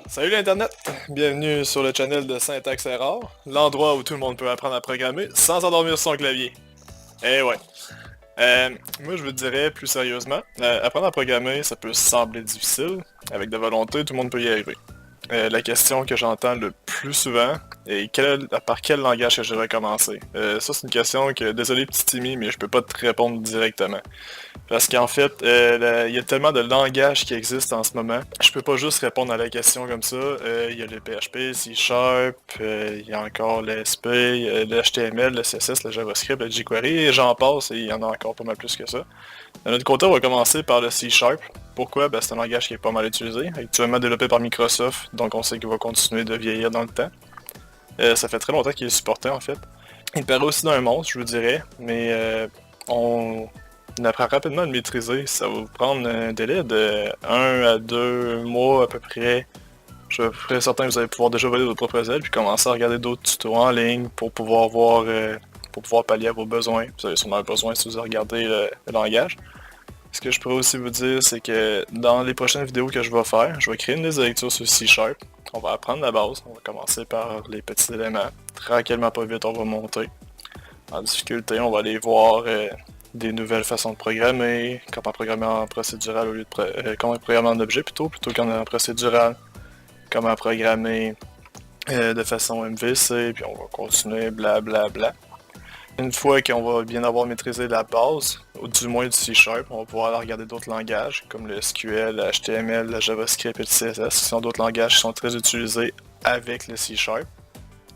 Salut l'Internet! Bienvenue sur le channel de Syntaxe Error, l'endroit où tout le monde peut apprendre à programmer sans endormir son clavier. Eh ouais. Moi je vous dirais plus sérieusement, apprendre à programmer ça peut sembler difficile, avec de volonté tout le monde peut y arriver. La question que j'entends le plus souvent est par quel langage que je devrais commencer? Ça c'est une question que, désolé petit Timmy, mais je peux pas te répondre directement. Parce qu'en fait, il y a tellement de langages qui existent en ce moment. Je peux pas juste répondre à la question comme ça. Il y a le PHP, C Sharp, il y a encore le SP, le HTML, le CSS, le JavaScript, le jQuery, et j'en passe, et il y en a encore pas mal plus que ça. De notre côté, on va commencer par le C Sharp. Pourquoi? Ben, c'est un langage qui est pas mal utilisé, actuellement développé par Microsoft, donc on sait qu'il va continuer de vieillir dans le temps. Ça fait très longtemps qu'il est supporté en fait. Il paraît aussi d'un monstre, je vous dirais, mais on apprend rapidement à le maîtriser. Ça va vous prendre un délai de 1 à 2 mois à peu près. Je suis à peu près certain que vous allez pouvoir déjà voler votre propre aile puis commencer à regarder d'autres tutos en ligne pour pouvoir voir, pour pouvoir pallier à vos besoins. Vous avez sûrement besoin si vous regardez le langage. Ce que je pourrais aussi vous dire, c'est que dans les prochaines vidéos que je vais faire, je vais créer une liste de lecture sur C Sharp. On va apprendre la base, on va commencer par les petits éléments. Tranquillement, pas vite, on va monter. En difficulté, on va aller voir des nouvelles façons de programmer, comment programmer en procédural au lieu de comment programmer en objet plutôt qu'en procédural, comment programmer de façon MVC, puis on va continuer blablabla. Bla, bla. Une fois qu'on va bien avoir maîtrisé la base, ou du moins du C Sharp, on va pouvoir aller regarder d'autres langages, comme le SQL, le HTML, le JavaScript et le CSS, qui sont d'autres langages qui sont très utilisés avec le C Sharp.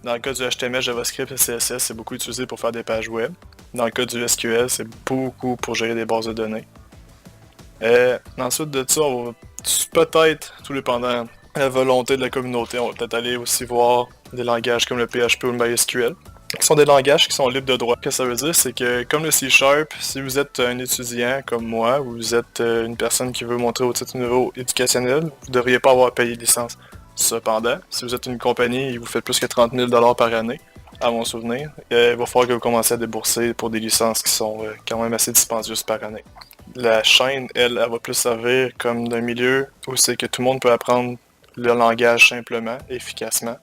Dans le cas du HTML, JavaScript et CSS, c'est beaucoup utilisé pour faire des pages web. Dans le cas du SQL, c'est beaucoup pour gérer des bases de données. Ensuite de ça, on va peut-être, tout dépendant de la volonté de la communauté, on va peut-être aller aussi voir des langages comme le PHP ou le MySQL, qui sont des langages qui sont libres de droit. Ce que ça veut dire, c'est que comme le C Sharp, si vous êtes un étudiant comme moi, ou vous êtes une personne qui veut montrer au titre niveau éducationnel, vous ne devriez pas avoir à payer de licence. Cependant, si vous êtes une compagnie et vous faites plus que 30 000 $ par année, à mon souvenir, il va falloir que vous commenciez à débourser pour des licences qui sont quand même assez dispendieuses par année. La chaîne, elle va plus servir comme d'un milieu où c'est que tout le monde peut apprendre le langage simplement, efficacement.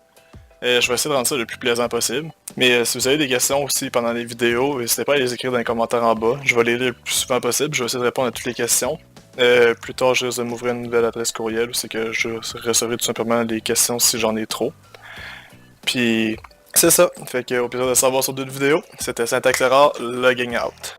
Je vais essayer de rendre ça le plus plaisant possible. Mais si vous avez des questions aussi pendant les vidéos, n'hésitez pas à les écrire dans les commentaires en bas. Je vais les lire le plus souvent possible. Je vais essayer de répondre à toutes les questions. Plus tard, je vais m'ouvrir une nouvelle adresse courriel où c'est que je recevrai tout simplement des questions si j'en ai trop. Puis, c'est ça. Fait que au plaisir de savoir sur d'autres vidéos. C'était Syntaxe Error, logging out.